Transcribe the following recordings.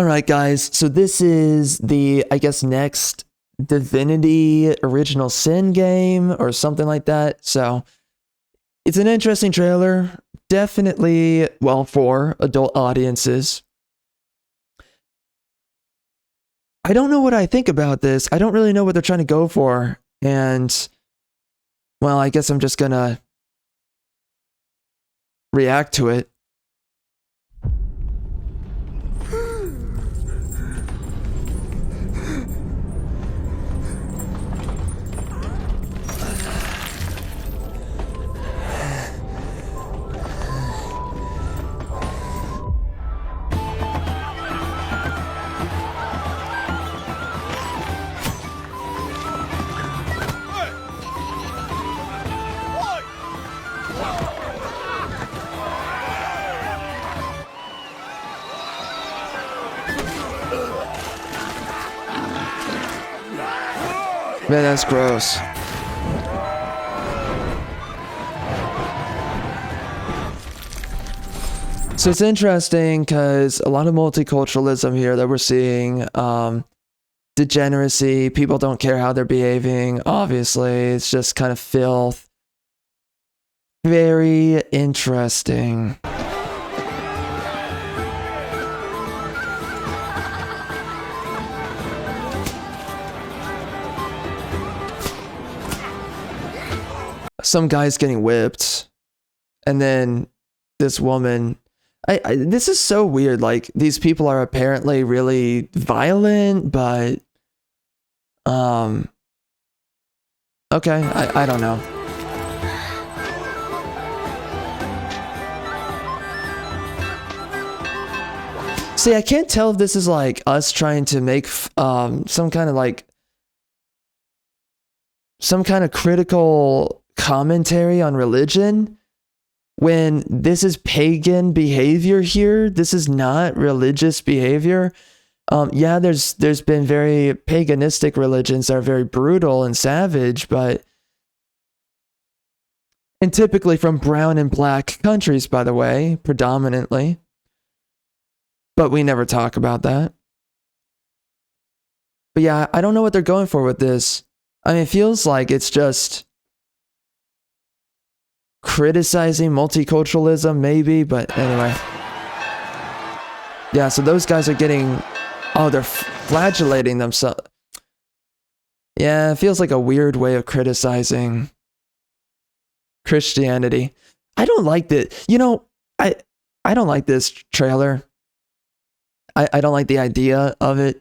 All right, guys. So this is the, I guess, next Divinity Original Sin game or something like that. So it's an interesting trailer. Definitely, well, for adult audiences. I don't know what I think about this. I don't really know what they're trying to go for. And, well, I guess I'm just gonna react to it. Man, that's gross. So it's interesting because a lot of multiculturalism here that we're seeing, degeneracy, people don't care how they're behaving, obviously, it's just kind of filth. Very interesting. Some guy's getting whipped, and then this woman. This is so weird. Like, these people are apparently really violent, but okay, I don't know. See, I can't tell if this is like us trying to make some kind of critical commentary on religion, when this is pagan behavior here. This is not religious behavior. Yeah, there's been very paganistic religions that are very brutal and savage, and typically from brown and black countries, by the way, predominantly. But we never talk about that. But yeah, I don't know what they're going for with this. I mean, it feels like it's just criticizing multiculturalism, maybe, but anyway. Yeah, so those guys are getting... Oh, they're flagellating themselves. Yeah, it feels like a weird way of criticizing Christianity. I don't like that. You know, I don't like this trailer. I don't like the idea of it.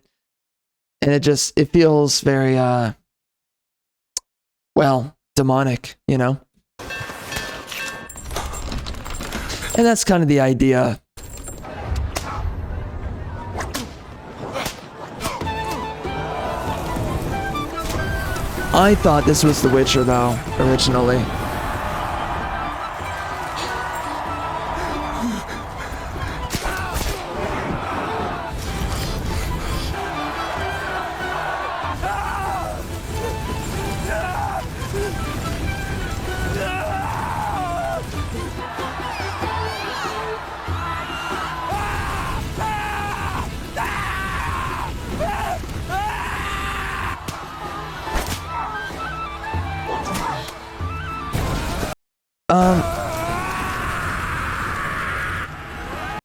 And it feels very, well, demonic, you know? And that's kind of the idea. I thought this was The Witcher, though, originally.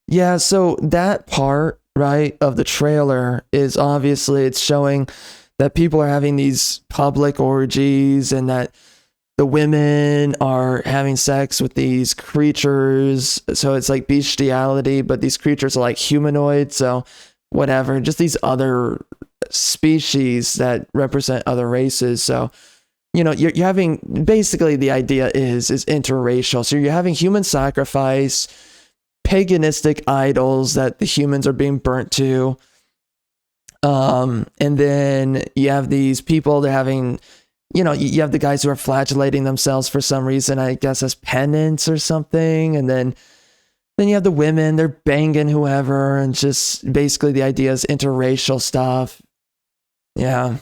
Yeah, so that part, right, of the trailer is obviously, it's showing that people are having these public orgies and that the women are having sex with these creatures. So it's like bestiality, but these creatures are like humanoid, so whatever, just these other species that represent other races. So, you know, you're having, basically the idea is interracial. So you're having human sacrifice, paganistic idols that the humans are being burnt to. And then you have these people, they're having, you know, you have the guys who are flagellating themselves for some reason, I guess as penance or something. And then you have the women, they're banging whoever, and just basically the idea is interracial stuff. Yeah.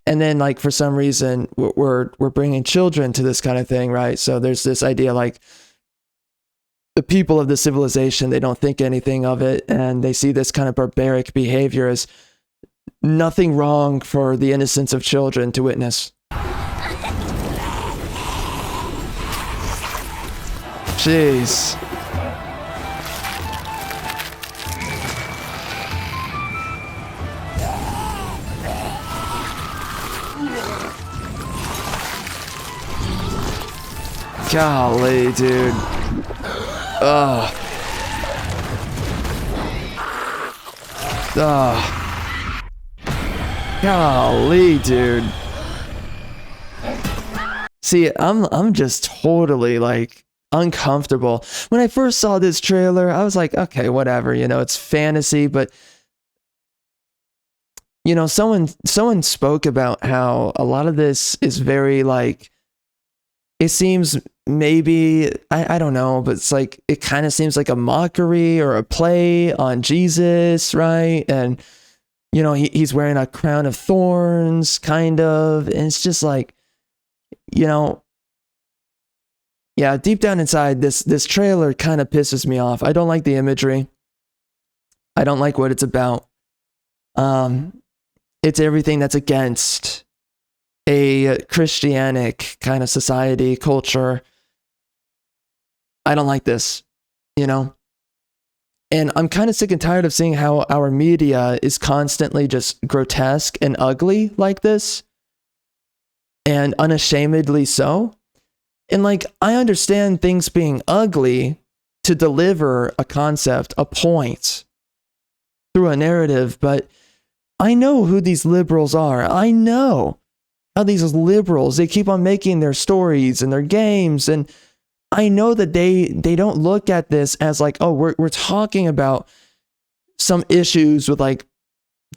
And then, like, for some reason, we're bringing children to this kind of thing, right? So there's this idea, like, the people of the civilization, they don't think anything of it, and they see this kind of barbaric behavior as nothing wrong for the innocence of children to witness. Jeez. Golly, dude. Ugh. Ugh. Golly, dude. See, I'm just totally like uncomfortable. When I first saw this trailer, I was like, okay, whatever, you know, it's fantasy, but you know, someone spoke about how a lot of this is very like, it seems maybe, I don't know, but it's like, it kind of seems like a mockery or a play on Jesus, right? And, you know, he's wearing a crown of thorns, kind of, and it's just like, you know, yeah, deep down inside, this trailer kind of pisses me off. I don't like the imagery. I don't like what it's about. It's everything that's against a Christianic kind of society, culture. I don't like this, you know? And I'm kind of sick and tired of seeing how our media is constantly just grotesque and ugly like this. And unashamedly so. And like, I understand things being ugly to deliver a concept, a point, through a narrative, but I know who these liberals are. I know how these liberals, they keep on making their stories and their games, and I know that they don't look at this as like, oh, we're talking about some issues with like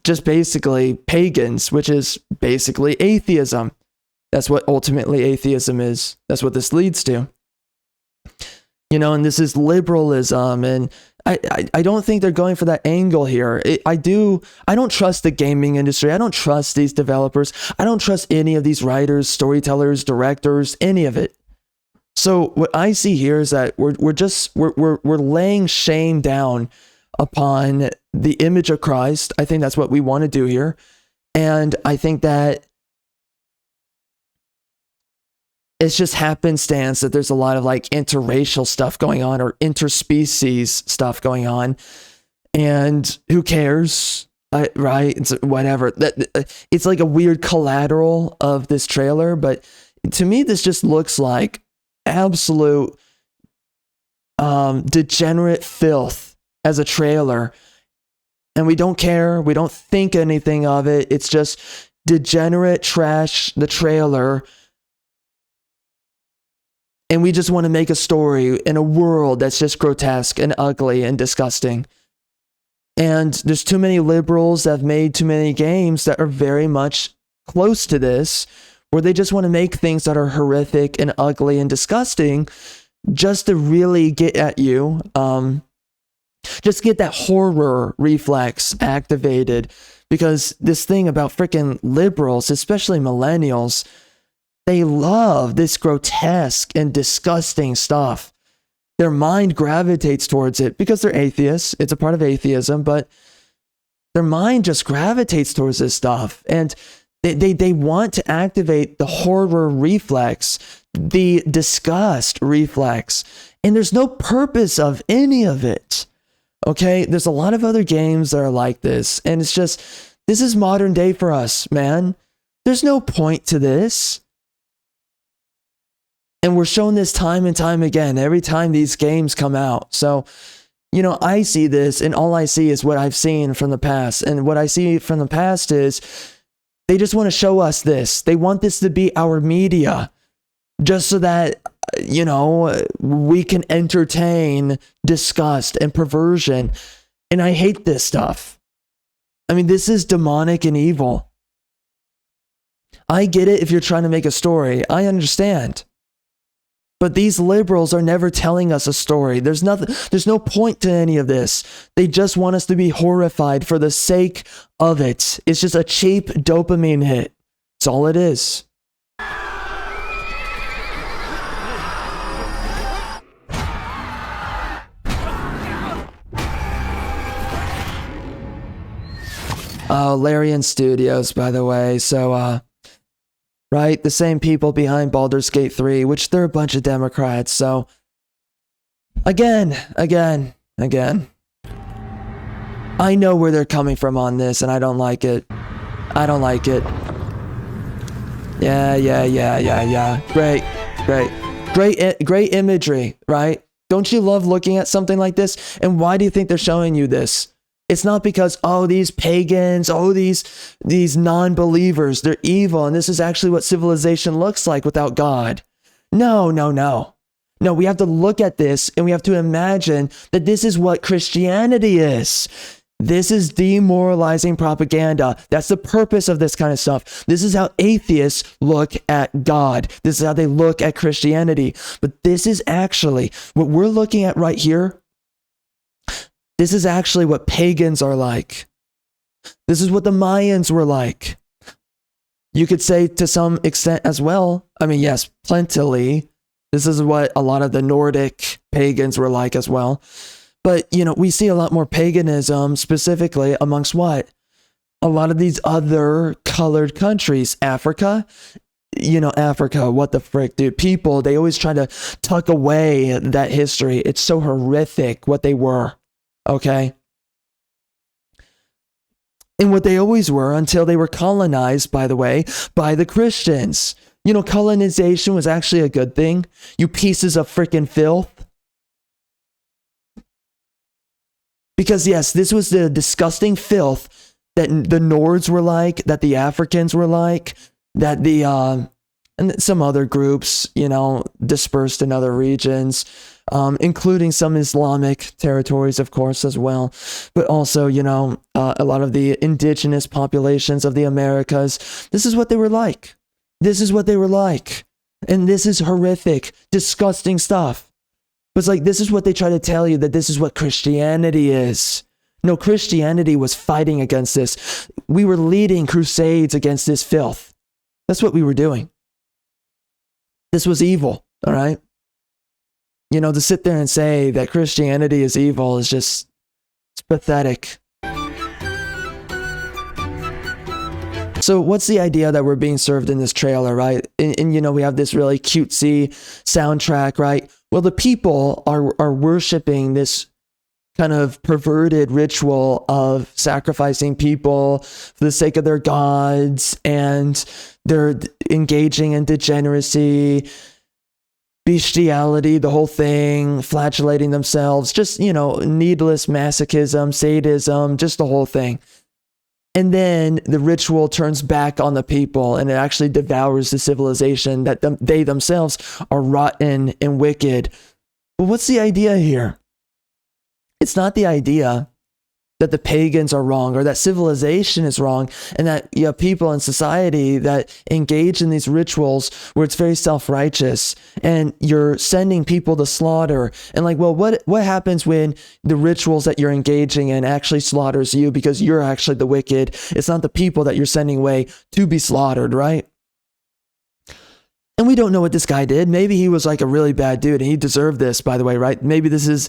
just basically pagans, which is basically atheism. That's what ultimately atheism is. That's what this leads to. You know, and this is liberalism, and I don't think they're going for that angle here. I don't trust the gaming industry. I don't trust these developers. I don't trust any of these writers, storytellers, directors, any of it. So what I see here is that we're laying shame down upon the image of Christ. I think that's what we want to do here. And I think that it's just happenstance that there's a lot of like interracial stuff going on or interspecies stuff going on. And who cares? Right? It's whatever. It's like a weird collateral of this trailer. But to me, this just looks like absolute degenerate filth as a trailer. And we don't care. We don't think anything of it. It's just degenerate trash, the trailer. And we just want to make a story in a world that's just grotesque and ugly and disgusting. And there's too many liberals that have made too many games that are very much close to this, where they just want to make things that are horrific and ugly and disgusting just to really get at you. Just get that horror reflex activated. Because this thing about freaking liberals, especially millennials, they love this grotesque and disgusting stuff. Their mind gravitates towards it because they're atheists. It's a part of atheism, but their mind just gravitates towards this stuff. And they want to activate the horror reflex, the disgust reflex. And there's no purpose of any of it. Okay? There's a lot of other games that are like this. And it's just, this is modern day for us, man. There's no point to this. And we're shown this time and time again, every time these games come out. So, you know, I see this, and all I see is what I've seen from the past. And what I see from the past is they just want to show us this. They want this to be our media, just so that, you know, we can entertain disgust and perversion. And I hate this stuff. I mean, this is demonic and evil. I get it if you're trying to make a story. I understand. But these liberals are never telling us a story. There's no point to any of this. They just want us to be horrified for the sake of it. It's just a cheap dopamine hit. That's all it is. Larian Studios, by the way. So, right, the same people behind Baldur's Gate 3, which they're a bunch of Democrats. So, again. I know where they're coming from on this, and I don't like it. I don't like it. Yeah. Great imagery, right? Don't you love looking at something like this? And why do you think they're showing you this? It's not because, oh, these pagans, oh, these non-believers, they're evil, and this is actually what civilization looks like without God. No. No, we have to look at this, and we have to imagine that this is what Christianity is. This is demoralizing propaganda. That's the purpose of this kind of stuff. This is how atheists look at God. This is how they look at Christianity. But this is actually what we're looking at right here. This is actually what pagans are like. This is what the Mayans were like. You could say to some extent as well. I mean, yes, plentifully. This is what a lot of the Nordic pagans were like as well. But, we see a lot more paganism specifically amongst what? A lot of these other colored countries. Africa, Africa, what the frick, dude? People, they always try to tuck away that history. It's so horrific what they were, okay? And what they always were until they were colonized, by the way, by the Christians. Colonization was actually a good thing. You pieces of freaking filth. Because yes, this was the disgusting filth that the Nords were like, that the Africans were like, that the and some other groups, dispersed in other regions, including some Islamic territories, of course, as well. But also, a lot of the indigenous populations of the Americas. This is what they were like. This is what they were like. And this is horrific, disgusting stuff. But it's like, this is what they try to tell you, that this is what Christianity is. No, Christianity was fighting against this. We were leading crusades against this filth. That's what we were doing. This was evil, all right? To sit there and say that Christianity is evil is just, it's pathetic. So what's the idea that we're being served in this trailer, right? And we have this really cutesy soundtrack, right? Well, the people are worshiping this kind of perverted ritual of sacrificing people for the sake of their gods, and they're engaging in degeneracy, bestiality, the whole thing, flagellating themselves, just, needless masochism, sadism, just the whole thing. And then the ritual turns back on the people, and it actually devours the civilization that they themselves are rotten and wicked. But what's the idea here? It's not the idea that the pagans are wrong or that civilization is wrong, and that you have people in society that engage in these rituals where it's very self-righteous, and you're sending people to slaughter. And what happens when the rituals that you're engaging in actually slaughters you because you're actually the wicked? It's not the people that you're sending away to be slaughtered, right? And we don't know what this guy did. Maybe he was like a really bad dude and he deserved this, by the way, right? Maybe this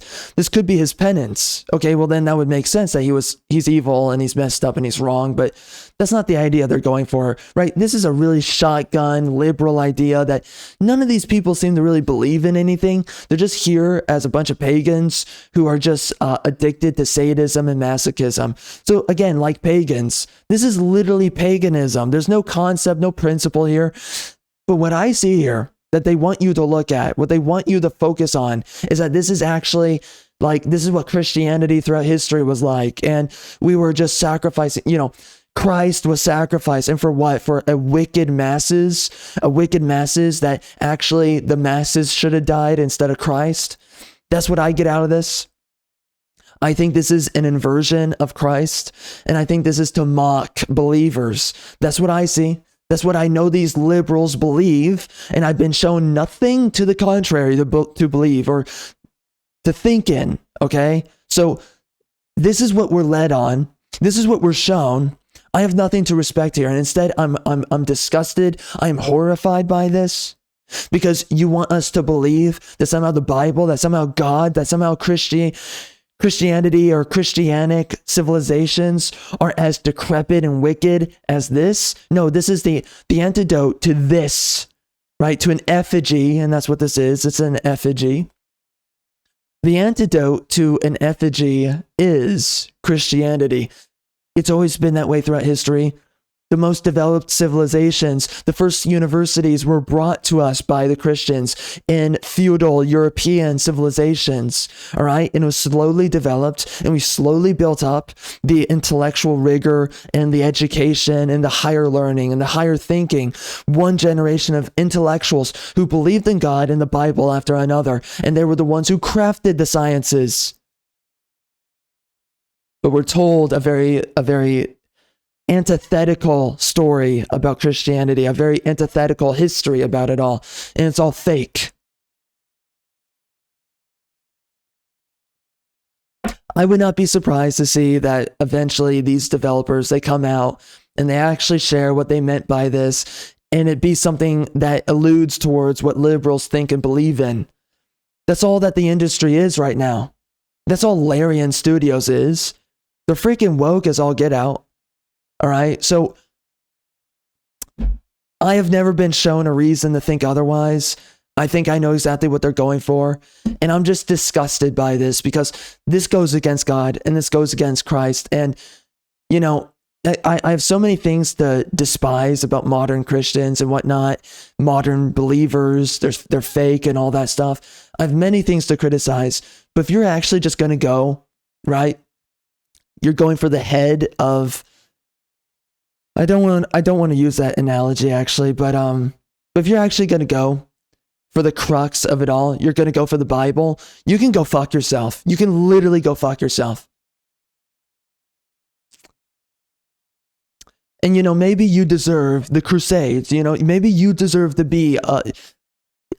could be his penance. Okay, well then that would make sense that he's evil and he's messed up and he's wrong, but that's not the idea they're going for, right? This is a really shotgun liberal idea that none of these people seem to really believe in anything. They're just here as a bunch of pagans who are just addicted to sadism and masochism. So again, like pagans, this is literally paganism. There's no concept, no principle here. But what I see here that they want you to look at, what they want you to focus on, is that this is actually this is what Christianity throughout history was like. And we were just sacrificing, Christ was sacrificed. And for what? For a wicked masses that actually the masses should have died instead of Christ. That's what I get out of this. I think this is an inversion of Christ. And I think this is to mock believers. That's what I see. That's what I know these liberals believe, and I've been shown nothing to the contrary to believe or to think in, okay? So this is what we're led on. This is what we're shown. I have nothing to respect here, and instead I'm disgusted. I'm horrified by this because you want us to believe that somehow the Bible, that somehow God, that somehow Christianity Christianity or Christianic civilizations are as decrepit and wicked as this. No, this is the antidote to this, right? To an effigy, and that's what this is. It's an effigy. The antidote to an effigy is Christianity. It's always been that way throughout history. The most developed civilizations, the first universities were brought to us by the Christians in feudal European civilizations, all right? And it was slowly developed, and we slowly built up the intellectual rigor and the education and the higher learning and the higher thinking. One generation of intellectuals who believed in God and the Bible after another, and they were the ones who crafted the sciences. But we're told a very antithetical story about Christianity, a very antithetical history about it all, and it's all fake. I would not be surprised to see that eventually these developers, they come out and they actually share what they meant by this, and it be something that alludes towards what liberals think and believe in. That's all that the industry is right now. That's all Larian Studios is. They're freaking woke as all get out. All right, so I have never been shown a reason to think otherwise. I think I know exactly what they're going for, and I'm just disgusted by this because this goes against God and this goes against Christ. And, you know, I have so many things to despise about modern Christians and whatnot, modern believers, they're fake and all that stuff. I have many things to criticize, but if you're actually just going to go, right, you're going for the head of, I don't want to use that analogy actually, but if you're actually going to go for the crux of it all, you're going to go for the Bible, you can go fuck yourself. You can literally go fuck yourself. And, you know, maybe you deserve the Crusades, you know, maybe you deserve to be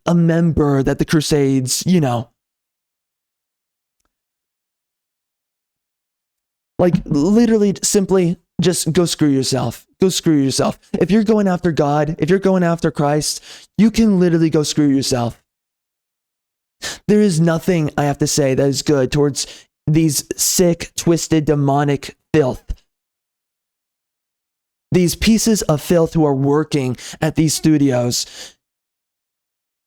a member that the Crusades, you know, like literally simply just go screw yourself. Go screw yourself. If you're going after God, if you're going after Christ, you can literally go screw yourself. There is nothing I have to say that is good towards these sick, twisted, demonic filth. These pieces of filth who are working at these studios.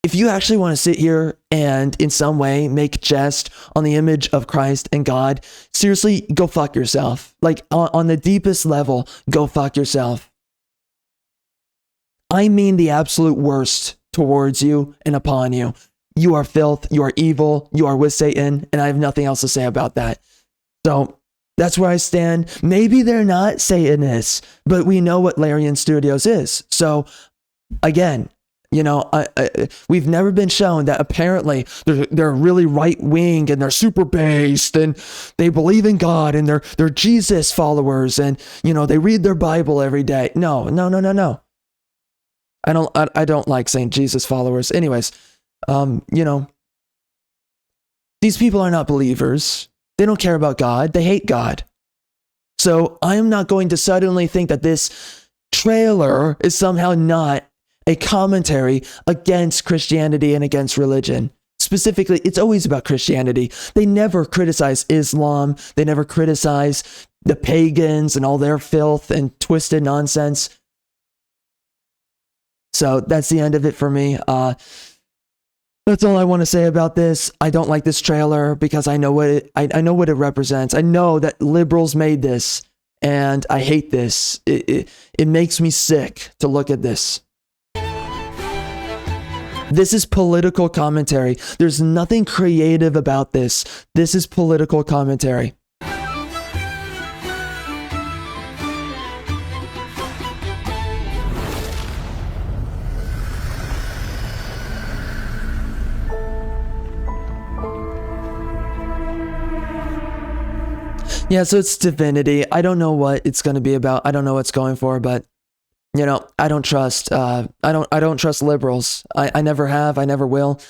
If you actually want to sit here and in some way make jest on the image of Christ and God, seriously, go fuck yourself. Like on the deepest level, go fuck yourself. I mean the absolute worst towards you and upon you. You are filth, you are evil, you are with Satan, and I have nothing else to say about that. So that's where I stand. Maybe they're not Satanists, but we know what Larian Studios is. So again, you know, we've never been shown that apparently they're really right-wing and they're super based and they believe in God and they're Jesus followers and, you know, they read their Bible every day. No. I don't like saying Jesus followers. Anyways, you know, these people are not believers. They don't care about God. They hate God. So I am not going to suddenly think that this trailer is somehow not a commentary against Christianity and against religion. Specifically, it's always about Christianity. They never criticize Islam. They never criticize the pagans and all their filth and twisted nonsense. So that's the end of it for me. That's all I want to say about this. I don't like this trailer because I know what it represents. I know that liberals made this, and I hate this. It makes me sick to look at this. This is political commentary. There's nothing creative about this. This is political commentary. Yeah, so it's divinity. I don't know what it's going to be about. I don't know what it's going for, but you know, I don't trust. I don't trust liberals. I never have. I never will.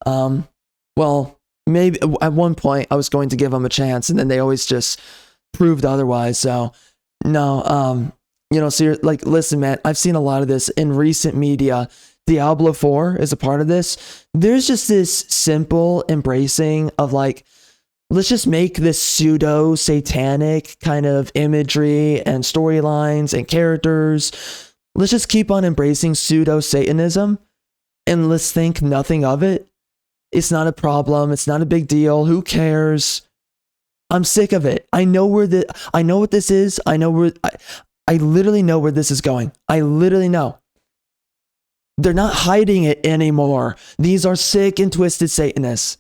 Well, maybe at one point I was going to give them a chance, and then they always just proved otherwise. So no. You know, so like, listen, man. I've seen a lot of this in recent media. Diablo 4 is a part of this. There's just this simple embracing of like let's just make this pseudo satanic kind of imagery and storylines and characters. Let's just keep on embracing pseudo Satanism and let's think nothing of it. It's not a problem. It's not a big deal. Who cares? I'm sick of it. I know what this is. I literally know where this is going. I literally know. They're not hiding it anymore. These are sick and twisted Satanists.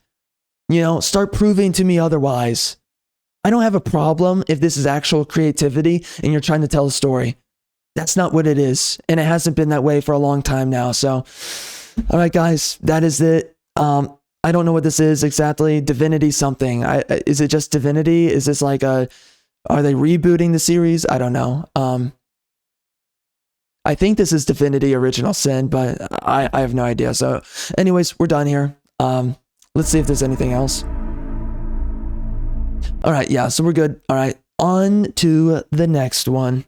You know, start proving to me otherwise. I don't have a problem if this is actual creativity and you're trying to tell a story. That's not what it is. And it hasn't been that way for a long time now. So, all right, guys, that is it. I don't know what this is exactly. Divinity something. Is it just Divinity? Is this like are they rebooting the series? I don't know. I think this is Divinity Original Sin, but I have no idea. So anyways, we're done here. Let's see if there's anything else. All right, yeah, so we're good. All right, on to the next one.